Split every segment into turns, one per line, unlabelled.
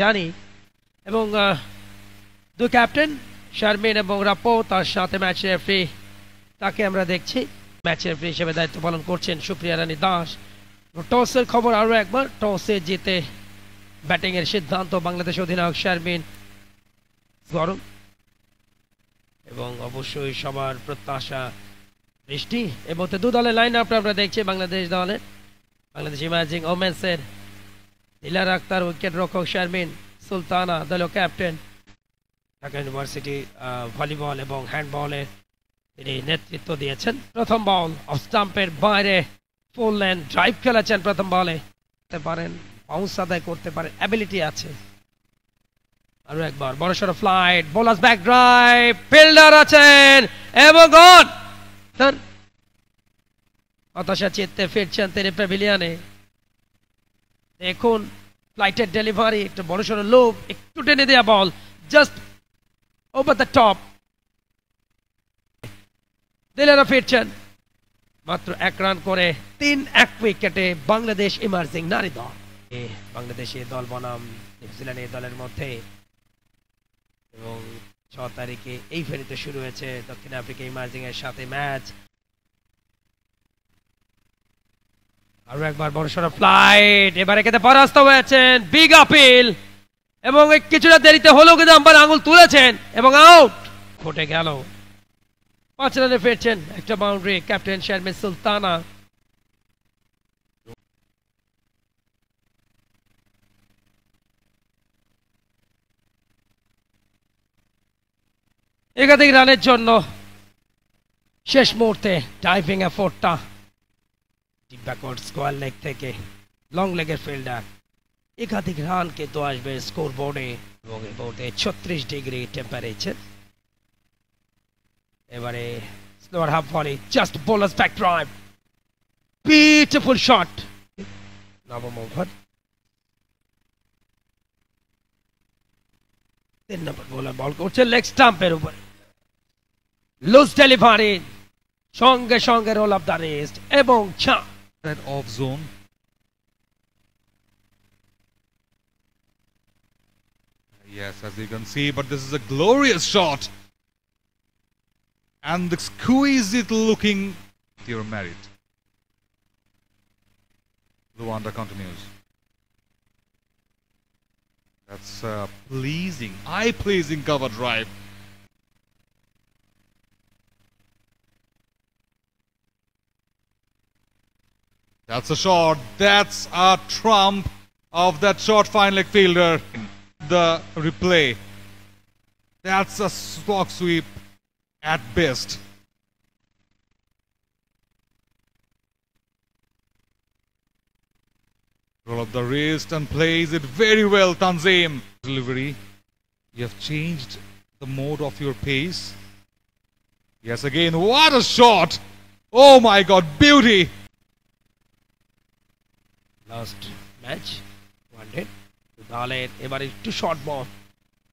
জানি এবং দুই ক্যাপ্টেন শারমিন এবং রাপো তার সাথে ম্যাচ রেফারি তাকে আমরা দেখছি ম্যাচ রেফারি হিসেবে দায়িত্ব পালন করছেন সুপ্রিয়া রানী দাস। টসের খবর আরো একবার, টসে জিতে ব্যাটিং এর সিদ্ধান্ত বাংলাদেশ অধিনায়ক শারমিন গরম এবং অবশ্যই সবার প্রত্যাশা বৃষ্টি। এর মধ্যে দু দলের লাইন আপ আমরা দেখছি বাংলাদেশ দলের বাংলাদেশ ইমার্জিং ওমেন্সের দিলার আক্তার উইকেট রক্ষক শারমিন সুলতানা দলীয় ক্যাপ্টেন, ঢাকা ইউনিভার্সিটি ভলিবল এবং হ্যান্ডবলে তিনি নেতৃত্ব দিয়েছেন। প্রথম বল অফ স্টাম্পের বাইরে ফুল লেন ড্রাইভ খেলেছেন প্রথম বলে, পারেন বাউন্স আদায় করতে পারেন, অ্যাবিলিটি আছে। আরো একবার বড়সড় flight, bowlers back drive, fielder আছেন এবং গন। হতাশা চিত্তে ফিরছেন তিনি প্যাভিলিয়নে। দেখুন ফ্লাইটের ডেলিভারি, একটা বড়সড় লোভ, একটু টেনে দেওয়া বল, জাস্ট ওভার দ্য টপ। দিলেরা ফিরছেন মাত্র 1 রান করে 3-1 উইকেটে বাংলাদেশ ইমার্জিং নারী দল। বাংলাদেশি দল বনাম নিউজিল্যান্ড দলের মধ্যে এবং 6 তারিখে এই ফেরিতে শুরু হয়েছে দক্ষিণ আফ্রিকা ইমার্জিং এর সাথে ম্যাচ। আরো একবার বড়সড় ফ্লাইট, এবারে কেটে পরাস্ত হয়েছেন, বিগ আপিল এবং কিছুটা দেরিতে হলেও কিন্তু আম্পায়ার আঙুল তুলেছেন এবং আউট ফুটে গেল। 5 রানে ফিরছেন, একটা বাউন্ডারি ক্যাপ্টেন শারমিন সুলতানা। একাধিক রানের জন্য শেষ মুহূর্তে ডাইভিং এফোর্টটা ব্যাকওয়ার্ড স্কোয়ার লেগ থেকে লং লেগের ফিল্ডার একাধিক রান কিন্তু আসবে স্কোর বোর্ডে এবং এই বোর্ডে 36 ডিগ্রি টেম্পারেচার। এবারে slower half volley, just bowlers back drive, beautiful shot. নবম ওভার 3 নম্বর বোলার বল করছে লেগ স্টাম্পের উপরে, লুজ ডেলিভারি, সঙ্গে সঙ্গে রোল অফ দ্য রিস্ট এবং
off zone. Yes, as you can see, but this is a glorious shot. And the exquisite looking, you're married. Luanda continues. That's pleasing, eye-pleasing cover drive. That's a shot. That's a trump of that short fine leg fielder. The replay. That's a stock sweep at best. Roll up the wrist and plays it very well, Tanzim. Delivery. You have changed the mode of your pace. Yes, again, what a shot! Oh my God, beauty!
Last match one day দলের এবারে একটু short ball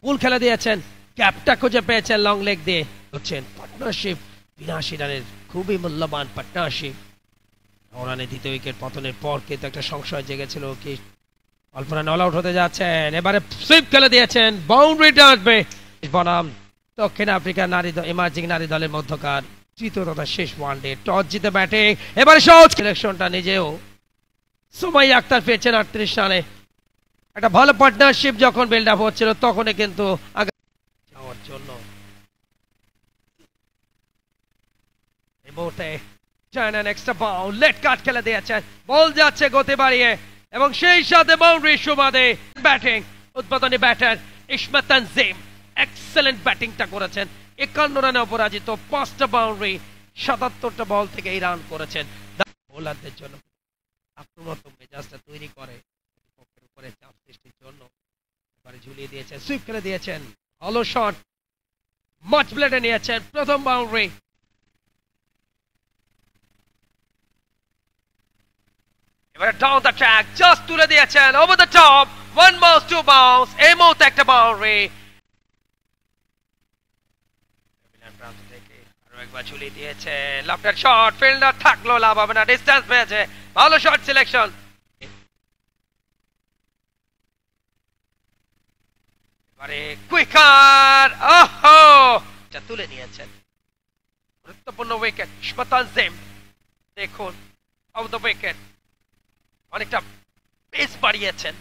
ফুল খেলা দিয়েছেন, ক্যাপটা খুঁজে পেয়েছেন long leg দিয়ে হচ্ছেন পার্টনারশিপ। 82 রানের খুবই মূল্যবান পার্টনারশিপ। রানে দ্বিতীয় উইকেট পতনের পর কিন্তু একটা সংশয় জেগেছিল কি অল্প রান অল আউট হতে যাচ্ছেন, এবারে সুইপ খেলে দিয়েছেন, বাউন্ডারিটা আসবে বনাম দক্ষিণ আফ্রিকার নারী ইমার্জিং নারী দলের মধ্যকার তৃতীয় তথা শেষ ওয়ানডে। টস জিতে ব্যাটিং, এবারে সহজ সিলেকশনটা নিজেও সুমাইয়া আক্তার ফিরছেন 38 রানে। একটা ভালো পার্টনারশিপ যখন বিল্ড আপ হচ্ছিল তখনই কিন্তু যাওয়ার জন্য এই মুহূর্তে চায়না নেক্সট বাউন্ড লেট কাট খেলে দিয়েছেন, বল যাচ্ছে গতি বাড়িয়ে এবং সেই সাথে বাউন্ডারি সুবাদে ব্যাটিং উদ্বোধনী ব্যাটার ইসমত তানজিম এক্সেলেন্ট ব্যাটিংটা করেছেন। 51 রানে অপরাজিত, 5টা বাউন্ডারি, 77টা বল থেকে এই রান করেছেন। বোলারদের জন্য আক্রমণাত্মক মেজাজটা তৈরি করে পক্ষের উপরে চাপ সৃষ্টির জন্য এবারে ঝুলিয়ে দিয়েছেন, সুইপ করে দিয়েছেন, ভালো শট, মাচ ব্লেডে নিয়েছেন প্রথম বাউন্ডারি। এবারে ডাউন দ্য ট্র্যাক, জাস্ট তুলে দিয়েছেন over the top, 1 bounce 2 bounce, এই মুহূর্তে একটা বাউন্ডারি। প্রান্ত থেকে আরো একবার ঝুলিয়ে দিয়েছে, লেফট শট, ফিল্ডার থাকলো, লাভ হবে না, ডিস্টেন্স পেয়েছে, ভালো শট সিলেকশন। আরে কুইকার ওহো যা তুলে নিয়েছেন গুরুত্বপূর্ণ উইকেট ইশফাক তানজিম দেখুন অফ দ্য উইকেট অনেকটা পেস বাড়িয়েছেন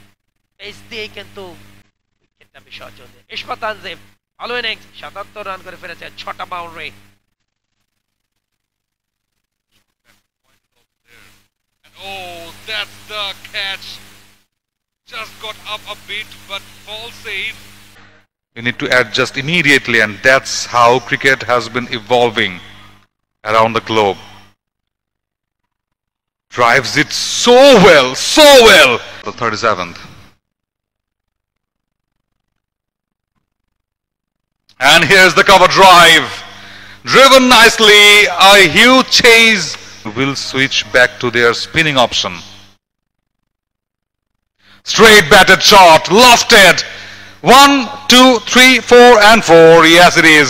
পেস দিয়ে কিন্তু উইকেটটা বিসর্জন দেন ইশফাক তানজিম ভালো ইনিংস ৭৭ রান করে ফেলেছেন ৬টা boundary
Oh, that's the catch. Just got up a bit, but ball safe. You need to adjust immediately, and that's how cricket has been evolving around the globe. Drives it so well, so well. The 37th. And here's the cover drive. Driven nicely, a huge chase. Will switch back to their spinning option. Straight batted shot, lofted. 1, 2, 3, 4 and 4. Yes, it is.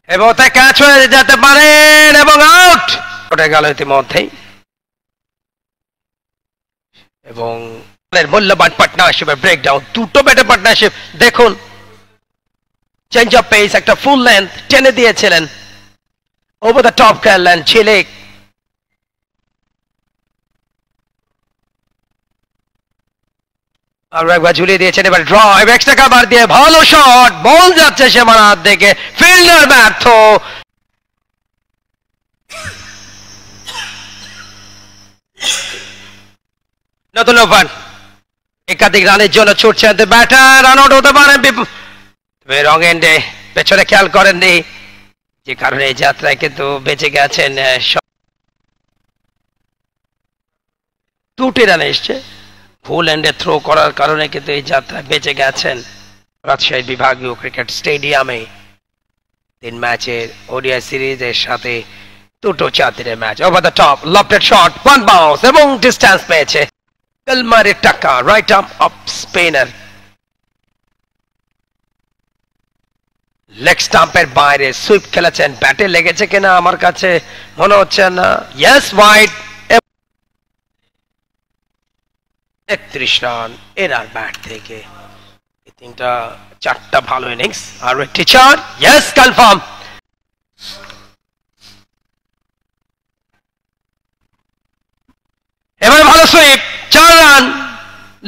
এবং তা catch হয়ে যেতে পারেন এবং out ওটা গেল ইতিমধ্যেই এবং মূল্যবান পার্টনারশিপ ব্রেকডাউন দুটো ব্যাটে পার্টনারশিপ দেখুন চেঞ্জ অফ পেস একটা ফুল লেন্থ টেনে দিয়েছিলেন ওভার দ্য টপ খেললেন ঝিলিক আর একবার ঝুলিয়ে দিয়েছেন এবার ড্রাইভ এক্সট্রা কাভার দিয়ে ভালো শট বল যাচ্ছে সীমানার দিকে ফিল্ডার ব্যর্থ নতুন ওভার একাধিক রানের জন্য ছুটছেন ব্যাটার রান আউট হতে পারেন রং এন্ডে পেছনে খেয়াল করেননি যে কারণে এই যাত্রায় কিন্তু বেঁচে গেছেন দুটি রান এসছে ফুল এন্ডে থ্রো করার কারণে কিন্তু এই যাত্রায় বেঁচে গেছেন রাজশাহী বিভাগীয় ক্রিকেট স্টেডিয়ামে 3 ম্যাচের ওডিআই সিরিজের সাথে দুটো 4-3 match over the top lofted shot one bounce এবং ডিস্টেন্স পেয়েছে কালমারি টাকা right arm off spinner leg স্টাম্পের বাইরে সুইপ খেলেছেন ব্যাটে লেগেছে কিনা আমার কাছে মনে হচ্ছে না ইয়েস ওয়াইড 31 রান এনার ব্যাট থেকে এই তিনটা 4টা ভালো ইনিংস আর একটি 4 ইয়েস কনফার্ম এবার ভালো সুইপ 4 রান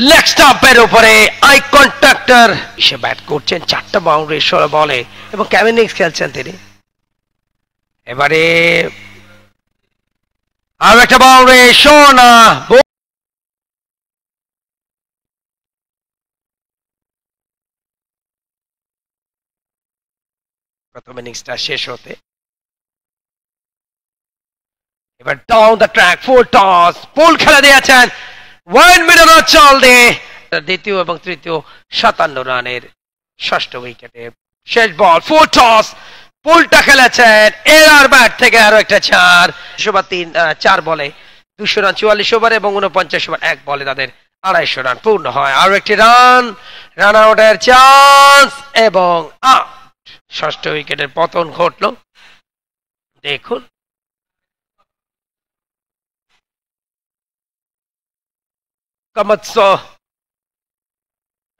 লেগ স্টাম্পের উপরে আই কন্ট্রাক্টর সে ব্যাট করছেন 4টা বাউন্ডারি 16 বলে এবং কেমন ইনিংস খেলছেন তিনি এবারে আর একটা বাউন্ডারি সোনা প্রথম ইনিংসটা শেষ হতে এবার down the track full toss pull খেলা দিয়েছেন 1 মিনিট চল দিয়ে দ্বিতীয় এবং তৃতীয় 57 রানের ষষ্ঠ উইকেটে শেষ বল ফুল টস পুলটা খেলেছেন এর ব্যাট থেকে আরো একটা 4 4 বলে 200 রান 44 ওভার এবং 49 ওভার 1 বলে তাদের 250 রান পূর্ণ হয় আরো একটি রান আউটের চান্স এবং আউট ষষ্ঠ উইকেটের পতন ঘটল দেখুন কামাৎসো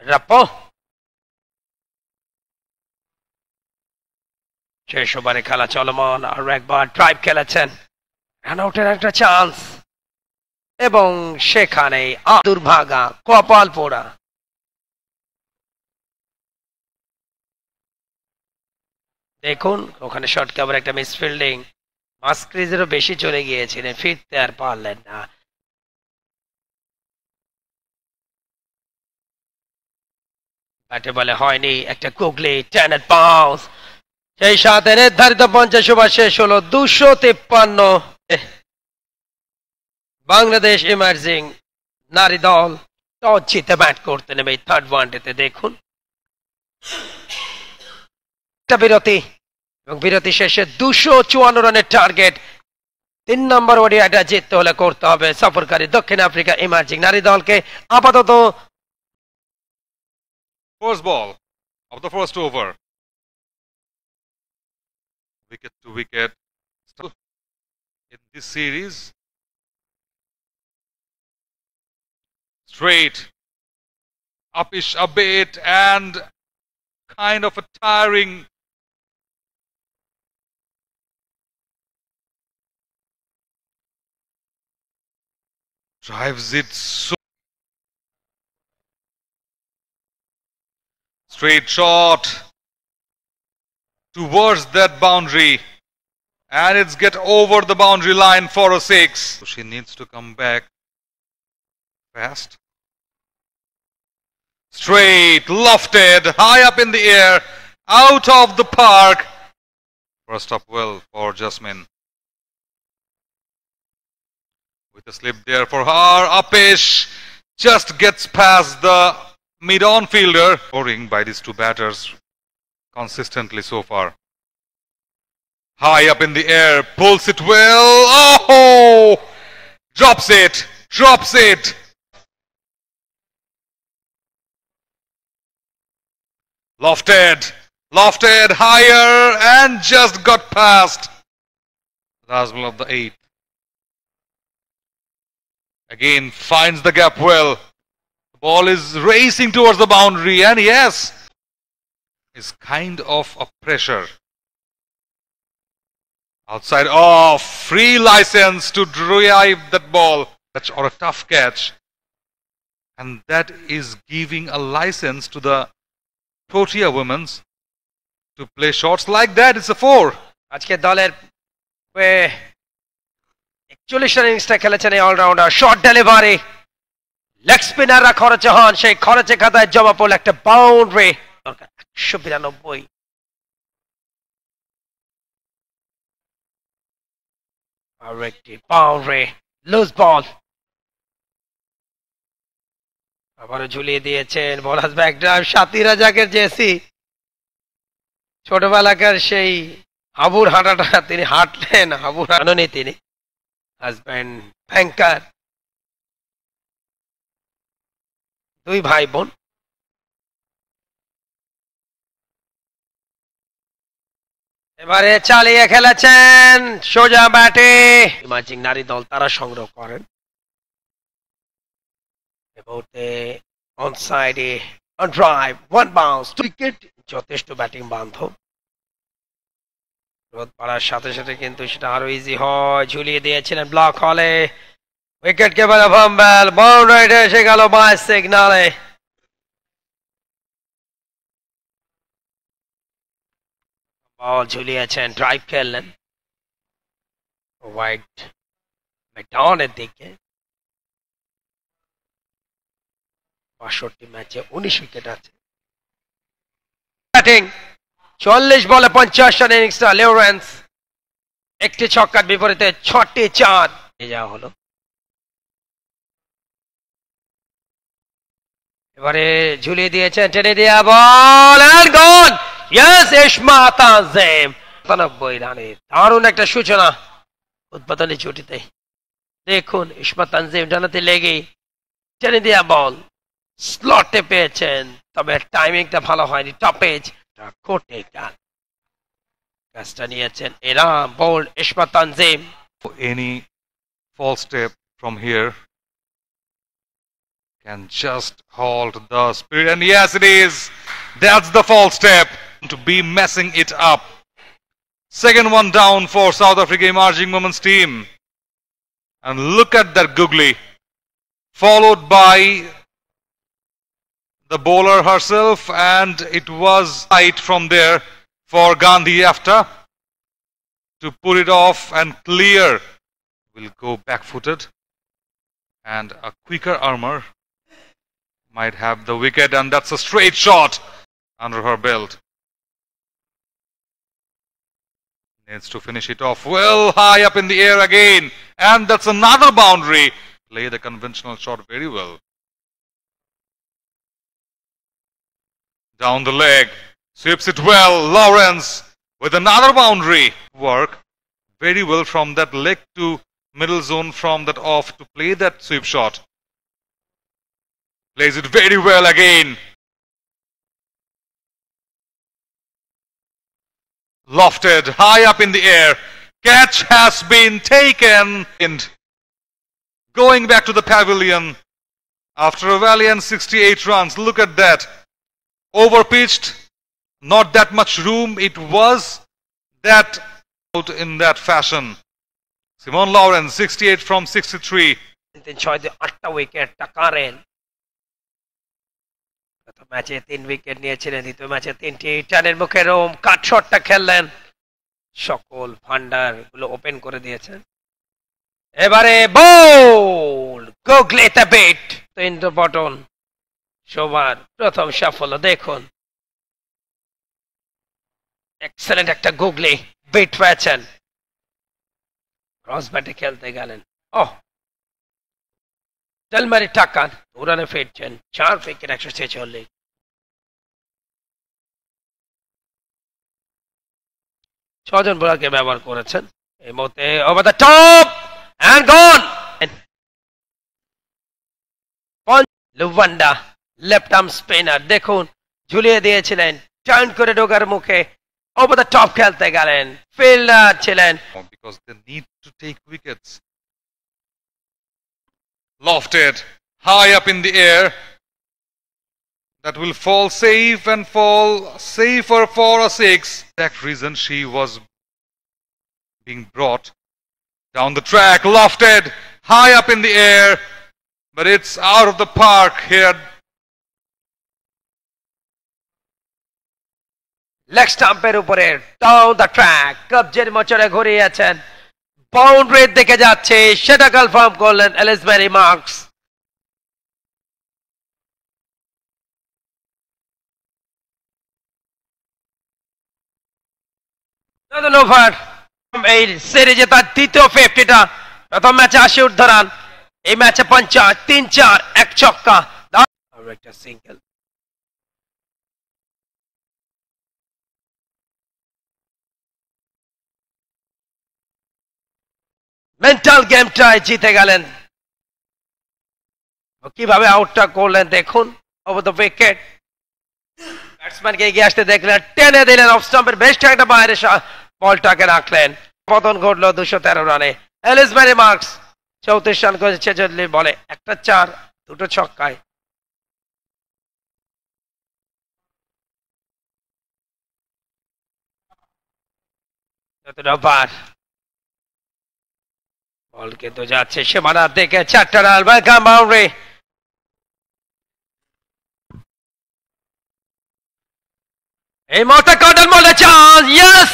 রাপো শেষ ওভারে খেলা চলমান আর একবার ড্রাইভ খেলেছেন রান আউটের একটা চান্স এবং সেখানে দুর্ভাগা কপাল পোড়া দেখুন ওখানে শর্ট কাভার একটা মিস ফিল্ডিং মাস ক্রিজেরও বেশি চলে গিয়েছিলেন ফিরতে আর পারলেন না ব্যাটে বলে হয়নি একটা গুগলি টেনেট বাউন্স সেই সাথে নির্ধারিত 50 ওভার শেষ হলো 253 বাংলাদেশ ইমার্জিং নারী দল টস জিতে ব্যাট করতে নেমে থার্ড ওয়ানডেতে দেখুন একটা বিরতি এবং বিরতি শেষে 254 রানের টার্গেট 3 নম্বর ওডিআইটা জিততে হলে করতে হবে সফরকারী দক্ষিণ আফ্রিকা ইমার্জিং নারী দলকে আপাতত
First ball of the first over. Wicket to wicket. In this series, Straight, upish a bit, and kind of a tiring. Drives it so. Straight shot towards that boundary, and it's get over the boundary line for a 6. So she needs to come back fast. Straight, lofted, high up in the air, out of the park. First up well for Jasmine. With a slip there for her, Upish just gets past the mid-on fielder. Scoring by these two batters consistently so far. High up in the air, pulls it well. Oh! Drops it, drops it. Lofted, lofted, higher, and just got past. Last ball of the 8th. Again, finds the gap well. The ball is racing towards the boundary, and yes, is kind of a pressure. Outside off, free license to drive that ball. Or a tough catch. And that is giving a license to the Protea women's to play shots like that. It's a 4.
আজকে দলের 41 run ইনিংসটা খেলেছেন এই allrounder. Short delivery, leg স্পিনাররা খরচে হন, সেই খরচে খাতায় জমা পড়ল একটা বাউন্ডারি। 192। আর একটি বাউন্ডারি, লুজ বল। আবারও ঝুলিয়ে দিয়েছেন, বোলার্স ব্যাক ড্রাইভ। সাথী রাজাকের জেসি ছোটবেলাকার সেই হাবুর হাঁটাটা তিনি হাঁটলেন, হাবুর হাঁটনি তিনি। হাজব্যান্ড ব্যাংকার, 2 ভাই বোন। এবারে চালিয়ে খেলেছেন সোজা ব্যাটে। ইমাজিং নারী দল তারা সংগ্রহ করেন। এবারে অন সাইডে অন ড্রাইভ, 1 বাউন্স, উইকেট। যথেষ্ট ব্যাটিং বান্ধব। রোদ পড়ার সাথে সাথে কিন্তু সেটা আরো ইজি হয়। ঝুলিয়ে দিয়েছিলেন ব্লক হলে, উইকেট কে বলে ফাম্বল, বাউন্ডারিতে এসে গেল বাই সিগনালে। বল ঝুলিয়েছেন, ড্রাইভ খেললেন ওয়াইড ম্যাকডাউনের দিকে। 62 ম্যাচে 19 উইকেট আছে। ব্যাটিং 40 বলে 50 রান ইনিংসটা লিওরেন্স। একটি ছক্কার বিপরীতে 6টি 4 যাওয়া হলো। এবারে ঝুলিয়ে দিয়েছেন, টেনে দেওয়া বল এন্ড গন। ইয়েস, ইসমা তানজিম 97 রানে দারুণ একটা সূচনা উদ্বোধনী জুটিতে। দেখুন ইসমা তানজিম ডানাতে লেগে টেনে দেওয়া বল স্লটে পেয়েছেন, তবে টাইমিংটা ভালো হয়নি। টপেজ কোটে গান ক্যাচটা নিয়েছেন এরা বোল্ড ইসমা Tanzim.
Any false step from here can just halt the spirit, and yes, it is. That's the false step to be messing it up. Second one down for South Africa emerging women's team, and look at that googly, followed by the bowler herself, and it was tight from there for Gandhi after to put it off and clear. Will go back-footed, and a quicker armour might have the wicket, and that's a straight shot under her belt. Needs to finish it off well high up in the air again, and that's another boundary. Play the conventional shot very well. Down the leg, sweeps it well. Lawrence with another boundary. Work very well from that leg to middle zone from that off to play that sweep shot. Plays it very well again. Lofted high up in the air. Catch has been taken. And going back to the pavilion, After a valiant 68 runs, look at that. Overpitched, not that much room. It was that out in that fashion. Simon Lawrence, 68 from 63.
8টা wicket টাকারেন গত ম্যাচে 3 wicket নিয়েছিলেন, দ্বিতীয় ম্যাচে 3টি টানের মুখে Rome কাট শটটা খেললেন, সকল ভান্ডার গুলো ওপেন করে দিয়েছেন। এবারে বল গুগলিতে বিট ইন্দ্র বটন, সবার প্রথম সাফল্য দেখুন, এক্সেলেন্ট একটা গুগলি বিট পেয়েছেন, ক্রস ব্যাটে খেলতে গেলেন। ওহ, টেলমারি টাকান 2 রানে ফিরছেন, 4 উইকেট 146। ছজন বোলারকে ব্যবহার করেছেন এই মুহূর্তে। Over the top and gone, লুভান্ডা লেফট আর্ম স্পিনার, দেখুন ঝুলিয়ে দিয়েছিলেন, টার্ন করে ঢোকার মুখে ওভার দ্য টপ খেলতে গেলেন, ফিল্ডার ছিলেন।
Because they need to take wickets. Lofted, high up in the air. That will fall safe and fall safer for a 6. That reason she was being brought down the track. Lofted, high up in the air. But it's out of the park here.
Leg স্টাম্পের উপরে down the track, কবজের মোচড়ে ঘুরিয়েছেন, বাউন্ডারির দিকে যাচ্ছে সেটা confirm করলেন এলিসবেরি মার্কস। ওভার এই সিরিজে তার দ্বিতীয় 50টা, প্রথম ম্যাচে 80 উদ্ধরান, এই ম্যাচে 50, 3-4, 1 ছক্কা, আর একটা সিঙ্গেল। মেন্টাল গেমটায় জিতে গেলেন, কিভাবে আউটটা করলেন দেখুন, ওভার দ্য উইকেট, ব্যাটসম্যানকে এগিয়ে আসতে দেখলেন, টেনে দিলেন অফ স্টাম্পের বেশ একটা বাইরে বলটাকে রাখলেন, পতন ঘটলো 213 রানে। এলিসবেরি মার্কস 34 রান করেছে যদি বলে, একটা 4, 2টো ছক্কায়। ওভার বল কিন্তু যাচ্ছে সীমানার দিকে, 4টা রান, বাউন্ডারি। এই মুহূর্তে কটন বলে চান্স, ইয়েস,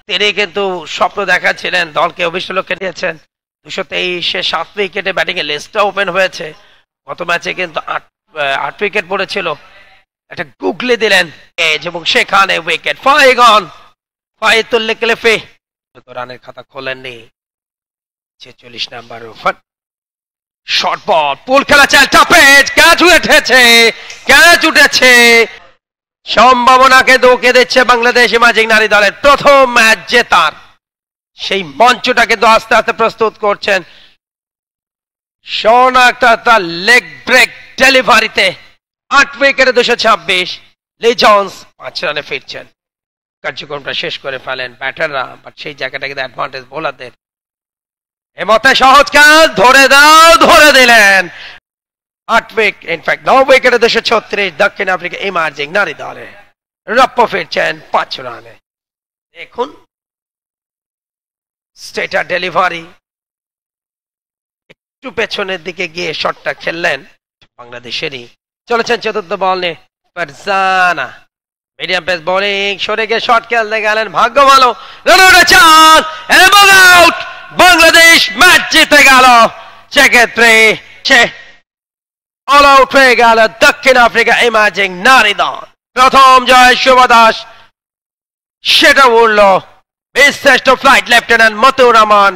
তিনি কিন্তু স্বপ্ন দেখাচ্ছিলেন, দলকে অভিষ্ট লক্ষ্যে নিয়েছেন। 223-এ 7 উইকেটে ব্যাটিং এ লিস্টটা ওপেন হয়েছে, গত ম্যাচে কিন্তু 8 উইকেট পড়েছিল, একটা গুগলি দিলেন এবং সেখানে উইকেট, 5 গন, 5 তুললে ক্লিফে, রানের খাতা খোলেননি। 46 নাম্বার ওভার, শর্ট বল, পুল খেলা চাল, টাপেজ, ক্যাচ উঠেছে, সম্ভাবনাকে দৌকে দিচ্ছে বাংলাদেশ ইমাজিং নারী দলের প্রথম ম্যাচ জেতার সেই মঞ্চটা কিন্তু আস্তে আস্তে প্রস্তুত করছেন। সোনা একটা লেগ ব্রেক ডেলিভারিতে 8 উইকেটে 226, লি জন্স 5 রানে ফিরছেন, কার্যক্রমটা শেষ করে ফেলেন ব্যাটাররা, বাট সেই জায়গাটা কিন্তু অ্যাডভান্টেজ বোলারদের। এ মতে সহজ কাজ, ধরে দিলেন 8 উইকেট, ইনফ্যাক্ট 9 উইকেটে 236, দক্ষিণ আফ্রিকা ইমার্জিং নারী দলে রপ্প ফিরছেন 5 রানে। দেখুন স্ট্রেটার ডেলিভারি, একটু পেছনের দিকে গিয়ে শটটা খেললেন বাংলাদেশেরই। চলেছেন চতুর্থ বল নিয়ে ফারজানা, মিডিয়াম পেস বোলিং, সরে গিয়ে শট খেলতে গেলেন, ভাগ্য ভালো, রান চান এবং আউট, বাংলাদেশ ম্যাচ জিতে গেল। সেক্ষেত্রে অল আউট হয়ে গেল দক্ষিণ আফ্রিকা ইমার্জিং নারী দল, প্রথম জয় শুভ দাস, সেটা উঠল শ্রেষ্ঠ flight lieutenant Motiur Rahman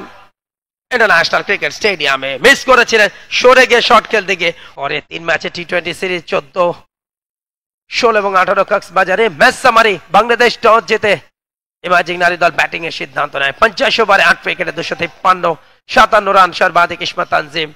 international cricket স্টেডিয়ামে। মিস করেছিলেন সরে গিয়ে শট খেলতে গিয়ে। পরে 3 ম্যাচে টি20 সিরিজ 14, 16 এবং 18 কক্সবাজারে ম্যাচ সামারি, বাংলাদেশ টস জিতে ইমার্জিং নারী দল ব্যাটিং এর সিদ্ধান্ত নেয়। 50 ওভারে 8 উইকেটে 253, 57 রান, সর্বাধিক ইসমত তানজিম